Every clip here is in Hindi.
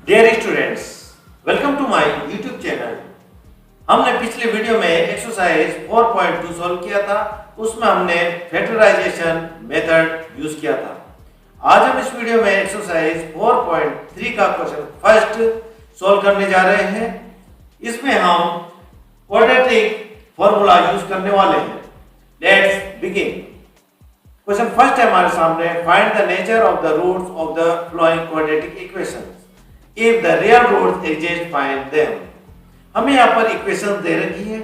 Dear students, welcome to my YouTube channel. हमने पिछले वीडियो में एक्सरसाइज 4.2 सॉल्व किया था। उसमें हमने फैक्टराइजेशन मेथड यूज किया था। आज हम इस वीडियो में एक्सरसाइज 4.3 का क्वेश्चन फर्स्ट सॉल्व करने जा रहे हैं। इसमें हम क्वाड्रेटिक फॉर्मूला यूज करने वाले हैं। Let's begin. क्वेश्चन फर्स्ट है हमारे सामने, find the nature of the roots of the following quadratic equations. If the real roots exist, find them। हमें यहाँ पर इक्वेशन दे रखी है।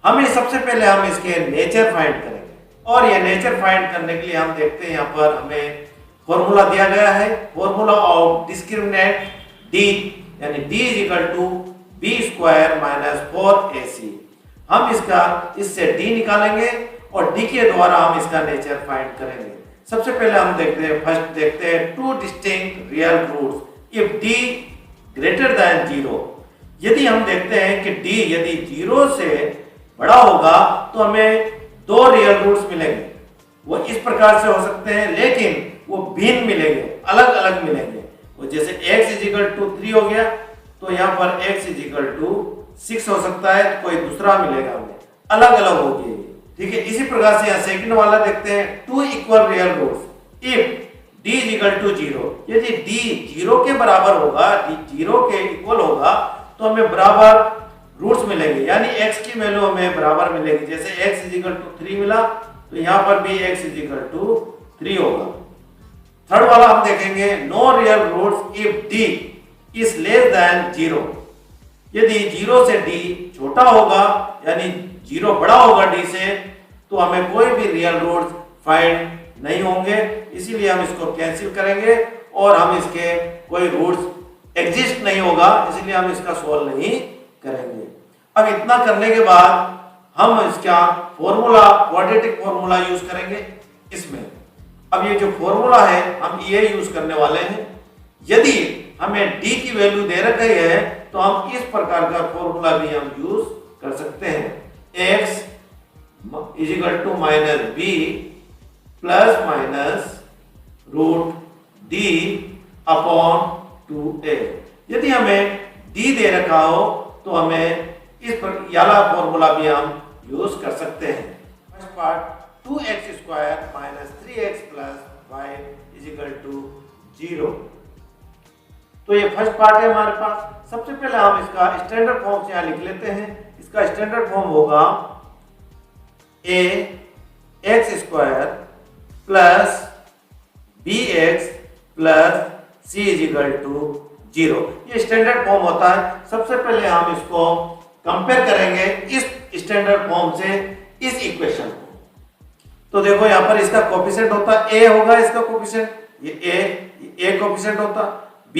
हमें सबसे पहले हम इसके नेचर फाइंड करेंगे और ये नेचर फाइंड करने के लिए हम देखते हैं यहाँ पर हमें फॉर्मूला दिया गया है। फॉर्मूला ऑफ डिस्क्रिमिनेंट d यानी d is equal to b square minus 4ac। हम इससे d निकालेंगे और d के द्वारा हम इसका नेचर फाइंड करेंगे। सबसे पहले हम देखते हैं two distinct real roots if d greater than 0। यदि हम देखते हैं कि d यदि 0 से बड़ा होगा तो हमें दो रियल रूट्स मिलेंगे। वो इस प्रकार से हो सकते हैं, लेकिन वो भिन्न मिलेंगे, अलग अलग मिलेंगे। वो जैसे x इज इक्वल टू 3 हो गया तो यहाँ पर x इज इक्वल टू 6 हो सकता है, तो कोई दूसरा मिलेगा हमें, अलग अलग होगी। ठीक है, इसी प्रकार से यहाँ सेकंड वाला देखते हैं, two equal real roots if d is equal to 0। यदि d 0 के बराबर होगा, d 0 के इक्वल होगा तो हमें बराबर रूट्स मिलेंगे, यानी x की वैल्यू हमें बराबर मिलेगी। जैसे x इज इक्वल टू 3 मिला तो यहाँ पर भी x इज इक्वल टू 3 होगा। थर्ड वाला हम देखेंगे, no real roots if d is less than 0। यदि 0 से d छोटा होगा यानी 0 बड़ा होगा d से, तो हमें कोई भी रियल रूट्स फाइंड नहीं होंगे, इसीलिए हम इसको कैंसिल करेंगे और हम इसके कोई रूट्स एग्जिस्ट नहीं होगा, इसीलिए हम इसका सॉल्व नहीं करेंगे। अब इतना करने के बाद हम इसका फॉर्मूला, क्वाड्रेटिक फॉर्मूला यूज करेंगे इसमें। अब ये जो फॉर्मूला है हम ये यूज करने वाले हैं। यदि हमें d की वैल्यू दे रखी है तो हम इस प्रकार का फॉर्मूला भी हम यूज कर सकते हैं। x is equal to minus b plus minus root d upon 2a। यदि हमें d दे रखा हो तो हमें इस पर याला फॉर्मूला भी हम यूज कर सकते हैं। First part 2x square minus 3x plus 5 is equal to 0। तो ये फर्स्ट पार्ट है हमारे पास। सबसे पहले हम इसका स्टैंडर्ड फॉर्म से यहाँ लिख लेते हैं। इसका स्टैंडर्ड फॉर्म होगा a x square plus bx plus c is equal to 0। ये स्टैंडर्ड फॉर्म होता है। सबसे पहले हम इसको कंपेयर करेंगे इस स्टैंडर्ड फॉर्म से इस इक्वेशन को। तो देखो यहाँ पर इसका कोफिशिएंट होता है a होगा, इसका कोफिशिएंट ये a कोफिशिएंट होता, b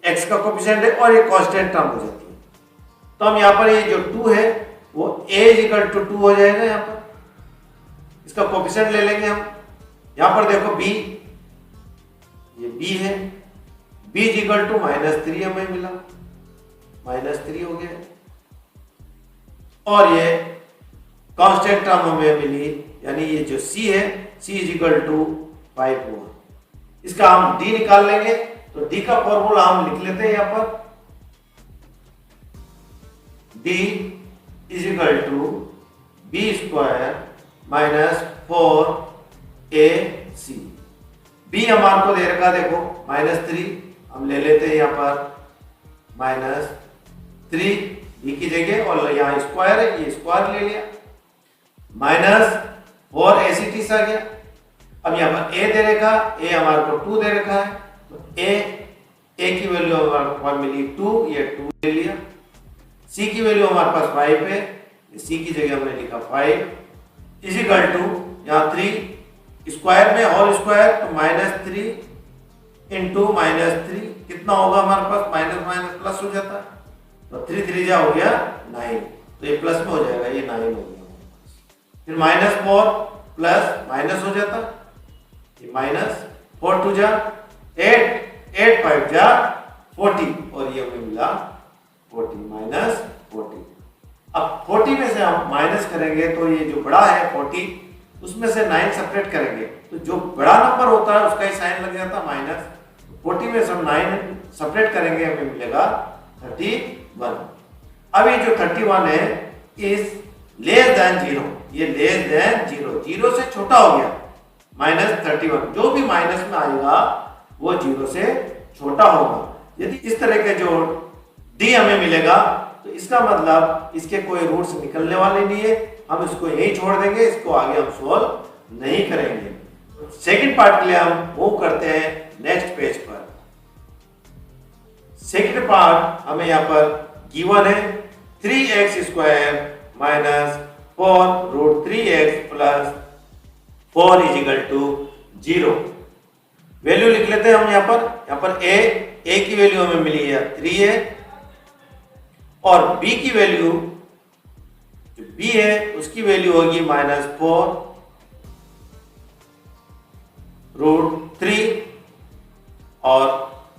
x का कोफिशिएंट है और ये कांस्टेंट टर्म हो जाती है। तो हम यहाँ पर ये जो 2 है वो a इज इक्वल टू 2 हो जाएगा। यहाँ पर इसका कोफिशिएंट ले लेंगे हम। यहां पर देखो b, ये b है, b is equal to minus 3 हमें मिला, माइनस 3 हो गया। और ये कांस्टेंट टर्म हमें मिली, यानी ये जो c है c इज इक्वल टू 5 हुआ। इसका हम d निकाल लेंगे, तो d का फॉर्मूला हम लिख लेते हैं यहां पर, d is equal to b square minus 4ac। b हमारे को दे रखा देखो माइनस 3, हम ले लेते हैं यहाँ पर माइनस 3 b की जगह, और यहाँ स्क्वायर है, ये स्क्वायर ले लिया, माइनस 4ac आ गया। अब यहाँ पर a दे रखा, a हमारे को 2 दे रखा है, तो a की वैल्यू हमारे पास मिली 2, ये 2 ले लिया। c की वैल्यू हमारे पास 5 है, c की जगह हमने लिखा 5 इज इक्वल टू यहाँ 3 स्क्वायर में होल स्क्वायर, तो माइनस 3 इंटू माइनस 3 कितना होगा हमारे पास, माइनस माइनस प्लस हो जाता है, तो 3 3 जा हो गया 9, तो ये प्लस में हो जाएगा, ये 9 हो गया। फिर माइनस 4 प्लस माइनस हो जाता, ये माइनस 4 2 जा 8, 8 5 जा 40, और ये हमें मिला 40 माइनस 40। अब 40 में से हम माइनस करेंगे तो ये जो बड़ा है 40, उसमें से 9 सेपरेट करेंगे तो जो बड़ा नंबर होता है उसका ही साइन लग जाता है माइनस। 40 में से हम 9 सेपरेट करेंगे हमें मिलेगा 31। अब ये जो 31 है इज लेस देन 0, ये लेस देन 0, 0 से छोटा हो गया, -31, जो भी माइनस में आएगा वो 0 से छोटा होगा। यदि इस तरह के जो डी हमें मिलेगा तो इसका मतलब इसके कोई रूट्स निकलने वाले नहीं है, हम इसको यही छोड़ देंगे, इसको आगे हम सोल्व नहीं करेंगे। सेकंड पार्ट के लिए हम मूव करते हैं नेक्स्ट पेज पर। सेकंड पार्ट हमें यहाँ पर गिवन है 3x² minus 4√3x plus 4 = 0। Value लिख लेते हैं हम यहाँ पर a की वैल्यू हमें मिली है 3 है, और b की वैल्यू जो b है उसकी वैल्यू होगी -4√3 और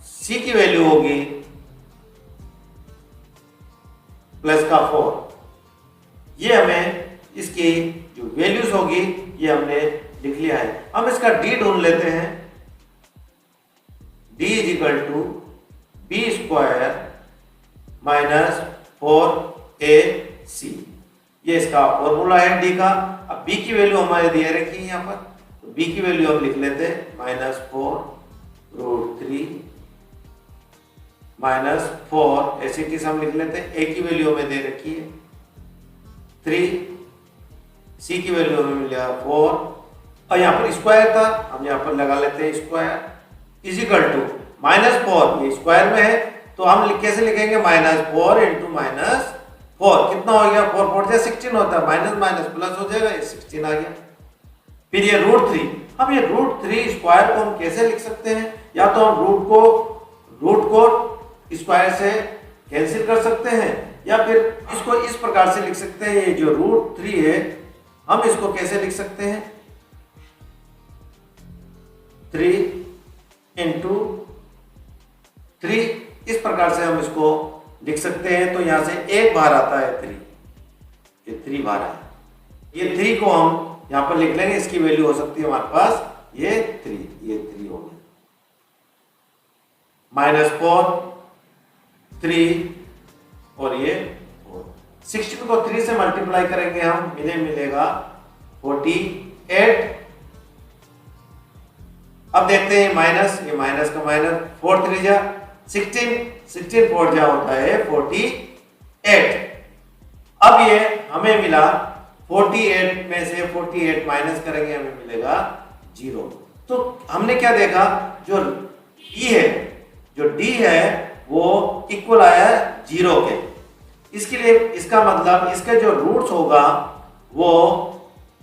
c की वैल्यू होगी +4। ये हमें इसकी जो वैल्यूज होगी ये हमने लिख लिया है। हम इसका d ढूंढ लेते हैं, d = b² माइनस 4ac, ये इसका फॉर्मूला है d का। अब b की वैल्यू हमारे दिए रखी है यहाँ पर, तो b की वैल्यू हम लिख लेते हैं -4√3 -4, ऐसे किस हम लिख लेते हैं। a की वैल्यू हमें दे रखी है 3, c की वैल्यू हमें मिलेगा 4, और यहाँ पर स्क्वायर था, हम यहाँ पर लगा लेते हैं स्क्वायर = -4, ये स्क्वायर में है तो हम कैसे लिखेंगे, -4 × -4 कितना हो गया, 4 4 से 16 होता है, माइनस माइनस प्लस हो जाएगा, ये 16 आ गया। फिर ये √3, अब ये √3 स्क्वायर को हम कैसे लिख सकते हैं, या तो हम रूट को स्क्वायर से कैंसिल कर सकते हैं, या फिर इसको इस प्रकार से लिख सकते हैं, ये जो √3 है हम इसको कैसे लिख सकते हैं, 3 × 3, इस प्रकार से हम इसको लिख सकते हैं। तो यहां से एक बाहर आता है 3, ये 3 बाहर है, ये 3 को हम यहां पर लिख लेंगे, इसकी वैल्यू हो सकती है हमारे पास ये 3, ये 3 हो गया, -4 3 और ये 4। 16 को 3 से मल्टीप्लाई करेंगे हम, मिलेगा 48। अब देखते हैं माइनस, ये माइनस का माइनस, 4 3 जा 16, 16 4 जा होता है 48। अब ये हमें मिला 48 में से 48 माइनस करेंगे हमें मिलेगा 0। तो हमने क्या देखा, जो ई है, जो डी है वो इक्वल आया 0 के। इसके लिए इसका मतलब इसके जो रूट्स होगा वो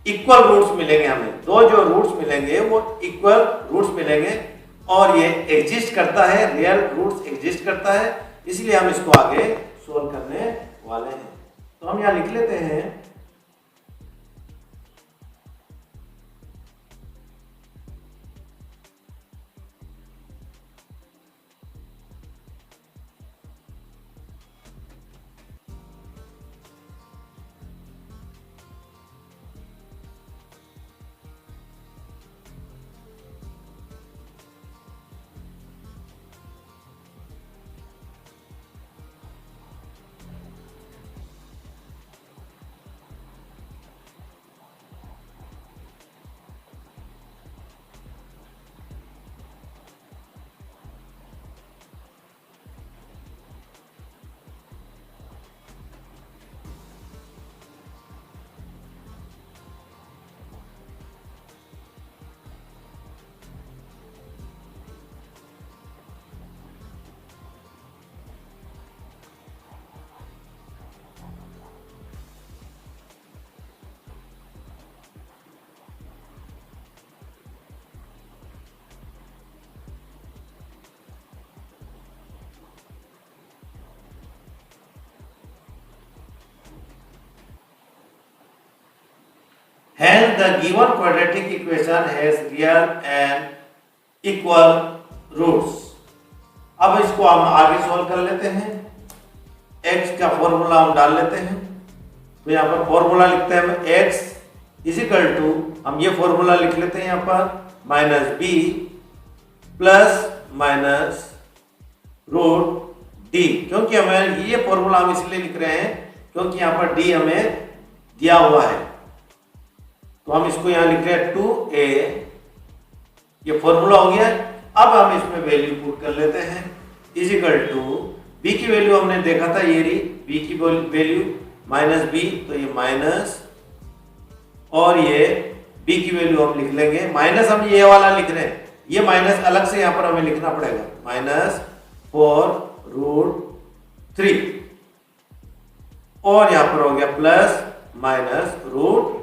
इक्वल रूट्स मिलेंगे, हमें दो जो रूट्स मिलेंगे वो इक्वल रूट्स मिलेंगे, और ये एग्जिस्ट करता है, रियल रूट्स एग्जिस्ट करता है, इसलिए हम इसको आगे सोल्व करने वाले हैं। तो हम यहां लिख लेते हैं hence the given quadratic equation has real and equal roots। अब इसको हम आगे सॉल्व कर लेते हैं, x का फॉर्मूला हम डाल लेते हैं। तो यहाँ पर फॉर्मूला लिखते हैं x = हम ये फॉर्मूला लिख लेते हैं यहाँ पर -b plus minus root D, क्योंकि हमें ये फॉर्मूला हम इसलिए लिख रहे हैं क्योंकि यहाँ पर डी हमें दिया हुआ है, तो हम इसको यहाँ लिख रहे हैं 2a, ये फॉर्मूला हो गया। अब हम इसमें वैल्यू पुट कर लेते हैं, इज इक्वल टू बी की वैल्यू हमने देखा था, ये रही बी की वैल्यू माइनस बी, तो ये माइनस, और ये बी की वैल्यू हम लिख लेंगे, माइनस हम ये वाला लिख रहे हैं, ये माइनस अलग से यहाँ पर हमें लिखना पड़ेगा, -4√3, और यहाँ पर हो गया plus minus root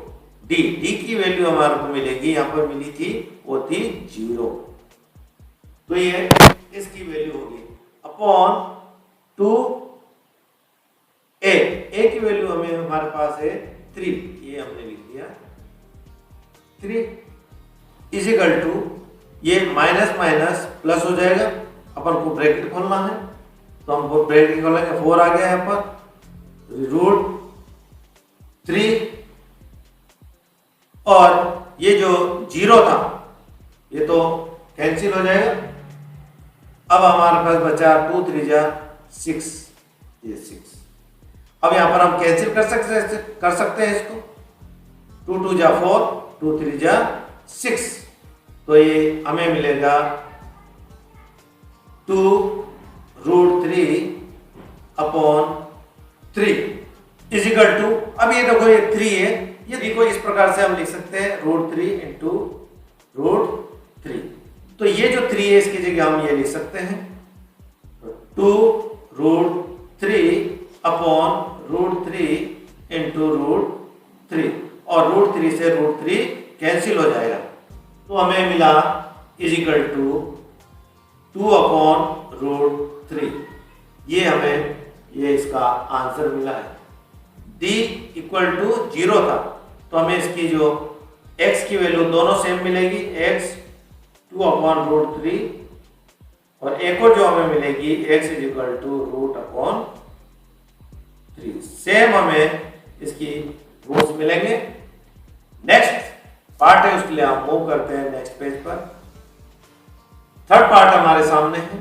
D, D की वैल्यू हमारे को मिलेगी, यहाँ पर मिली थी वो थी 0, तो ये इसकी वैल्यू होगी अपॉन 2a, a की वैल्यू हमें हमारे पास है 3, ये हमने लिख दिया 3, इज इक्वल टू ये माइनस माइनस प्लस हो जाएगा, अपन को ब्रैकेट खोलना है तो हम ब्रैकेट खोलेंगे, 4 आ गया यहाँ पर, √3, और ये जो 0 था ये तो कैंसिल हो जाएगा। अब हमारे पास बचा 2 3 जा 6, ये 6, अब यहां पर हम कैंसिल कर सकते हैं इसको, 2 2 जा 4, 2 3 जा 6, तो ये हमें मिलेगा 2√3/3 इज इक्वल टू, अब ये देखो ये 3 है, ये 3 को इस प्रकार से हम लिख सकते हैं √3 × √3, तो ये जो 3 है इसकी जगह हम ये लिख सकते हैं 2√3/√3 × √3, और √3 से √3 कैंसिल हो जाएगा, तो हमें मिला इज इक्वल टू 2/√3, ये हमें ये इसका आंसर मिला है। d इक्वल टू 0 था, तो हमें इसकी जो x की वैल्यू दोनों सेम मिलेगी, x 2/√3, और एक और जो हमें मिलेगी x is equal to √3, same हमें इसकी रूट्स मिलेंगे। नेक्स्ट पार्ट है, उसके लिए हम मूव करते हैं नेक्स्ट पेज पर। थर्ड पार्ट हमारे सामने है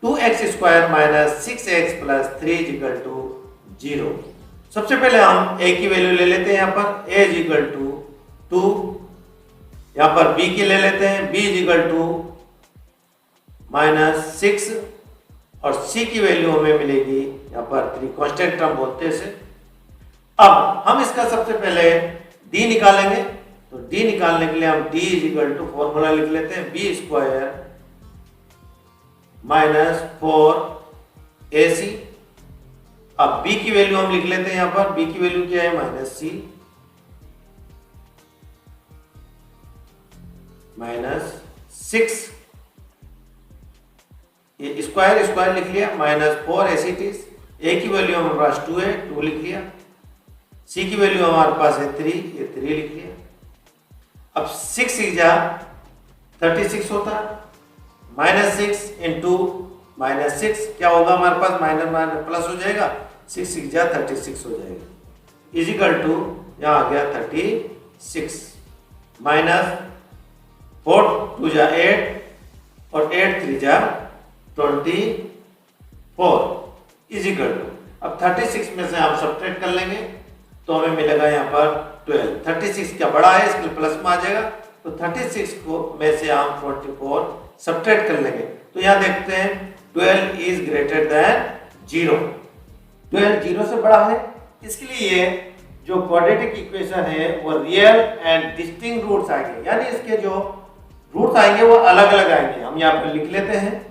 2x² - 6x + 3 = 0। सबसे पहले हम a की वैल्यू ले लेते हैं, यहाँ पर a = 2, यहाँ पर b की ले लेते हैं, b = -6, और c की वैल्यू हमें मिलेगी यहाँ पर 3, कांस्टेंट टर्म बोलते हैं इसे। अब हम इसका सबसे पहले d निकालेंगे, तो d निकालने के लिए हम d = फॉर्मूला लिख लेते हैं, b² - 4ac। अब b की वैल्यू हम लिख लेते हैं, यहाँ पर b की वैल्यू क्या है -c, -6, ये स्क्वायर स्क्वायर लिख लिया, -4ac, a की वैल्यू हमारे पास 2 है, 2 लिख लिया, c की वैल्यू हमारे पास है 3, ये 3 लिख लिया। अब 6 × 36 होता है, -6 × -6 क्या होगा हमारे पास, माइनस माइनस प्लस हो जाएगा, 6 × 36 हो जाएगा, इज इक्वल टू यहाँ आ गया 36, -4 2 × 8, और 8 3 × 24 इज इक्वल टू, अब 36 में से आप सब्ट्रैक्ट कर लेंगे तो हमें मिलेगा यहाँ पर 12, 36 क्या बड़ा है इसके प्लस में आ जाएगा, तो 36 को में से हम 24 सब्ट्रैक्ट कर लेंगे, तो यहाँ देखते हैं 12 इज ग्रेटर देन 0, 12 0 से बड़ा है, इसके लिए जो क्वाड्रेटिक इक्वेशन है वो रियल एंड डिस्टिंक्ट रूट्स आएंगे, यानी इसके जो रूट्स आएंगे वो अलग अलग आएंगे। हम यहाँ पर लिख लेते हैं,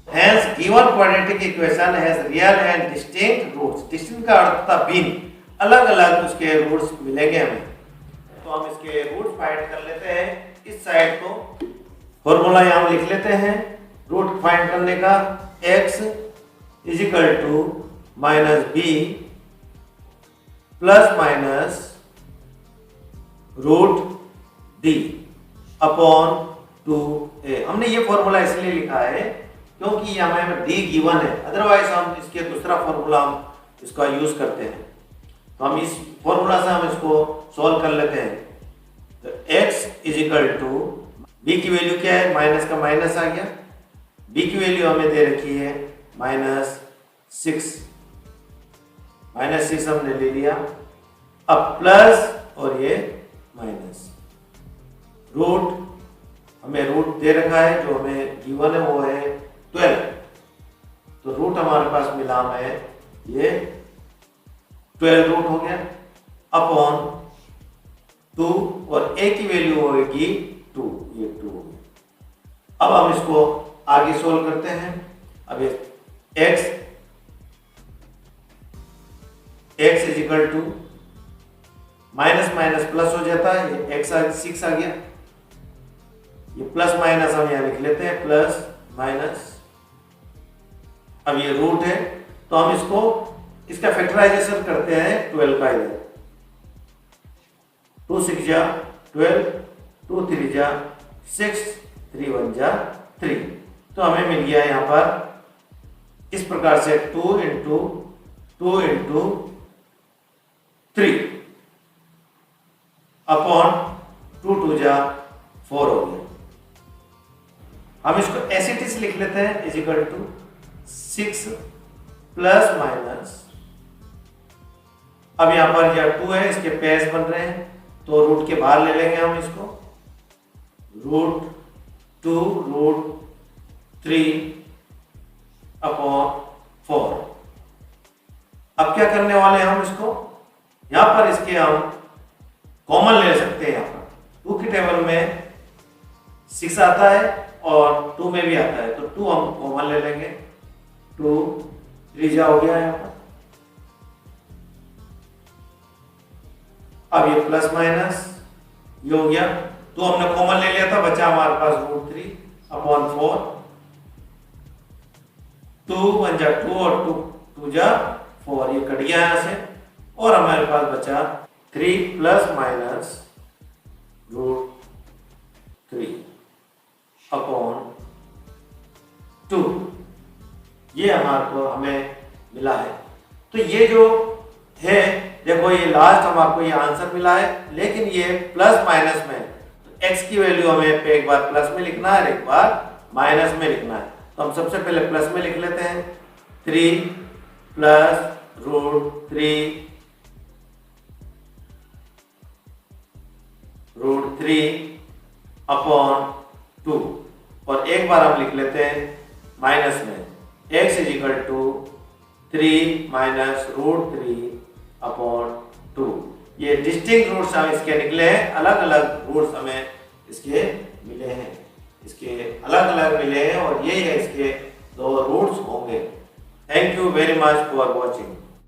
hence given quadratic equation has real and distinct roots, distinct का अर्थ था भिन्न, अलग अलग उसके रूट्स मिलेंगे हमें, तो हम इसके रूट्स फाइंड कर लेते हैं। इस साइड को फॉर्मूला यहाँ लिख लेते हैं रूट फाइंड करने का, x = -b ±√d/2a। हमने ये फॉर्मूला इसलिए लिखा है क्योंकि हमें d गिवन है, अदरवाइज हम इसके दूसरा फॉर्मूला हम इसका यूज करते हैं, तो हम इस फॉर्मूला से हम इसको सॉल्व कर लेते हैं। तो x = b की वैल्यू क्या है, माइनस का माइनस आ गया, बी की वैल्यू हमें दे रखी है -6, -6 हमने ले लिया। अब प्लस और ये माइनस, रूट हमें रूट दे रखा है, जो हमें गिवन है वो है 12, तो रूट हमारे पास मिला हमें ये 12 रूट हो गया अपॉन 2 और a की वैल्यू होगी 2, ये 2 हो गया। अब हम इसको आगे सोल्व करते हैं। अब ये x is equal to minus minus plus हो जाता है, ये x 6 आ गया, ये प्लस माइनस हम यहां लिख लेते हैं, प्लस माइनस। अब ये रूट है तो हम इसका फैक्टराइजेशन करते हैं 12 का इधर, 2 6 जा 12, 2 3 जा 6, 3 1 जा 3, तो हमें मिल गया यहाँ पर इस प्रकार से 2 इंटू 2 इंटू 3 अपॉन 2 2 जा 4 हो गया। हम इसको ऐसे टीस लिख लेते हैं, is equal to 6 plus minus, अब यहां पर यह 2 है, इसके पेयर्स बन रहे हैं तो रूट के बाहर ले लेंगे हम इसको, रूट 2 रूट 3 अपॉन 4। अब क्या करने वाले हैं हम इसको, यहां पर इसके हम कॉमन ले सकते हैं। यहां पर 2 की टेबल में 6 आता है और 2 में भी आता है, तो 2 हम कॉमन ले लेंगे, 2 3 जा हो गया यहाँ पर। अब ये प्लस माइनस ये हो गया, 2 हमने कॉमन ले लिया था, बचा हमारे पास रूट 3 अपॉन 4, 2 1 जा 2 और 2 जा 4, ये कट गया यहाँ से, और हमारे पास बचा 3 प्लस माइनस रूट 3 अपॉन 2, ये हमारे को हमें मिला है। तो ये जो है देखो, ये लास्ट हमारे को ये आंसर मिला है, लेकिन ये प्लस माइनस में, तो x की वैल्यू हमें एक बार प्लस में लिखना है और एक बार माइनस में लिखना है। तो हम सबसे पहले प्लस में लिख लेते हैं, 3 प्लस रूट 3 अपॉन 2, और एक बार हम लिख लेते हैं माइनस में, x is equal to 3 minus root 3 upon 2। ये डिस्टिंक्ट रूट्स हम इसके निकले हैं, अलग अलग रूट्स हमें इसके मिले हैं, इसके अलग अलग मिले हैं, और ये है इसके 2 रूट्स होंगे। Thank you very much for watching.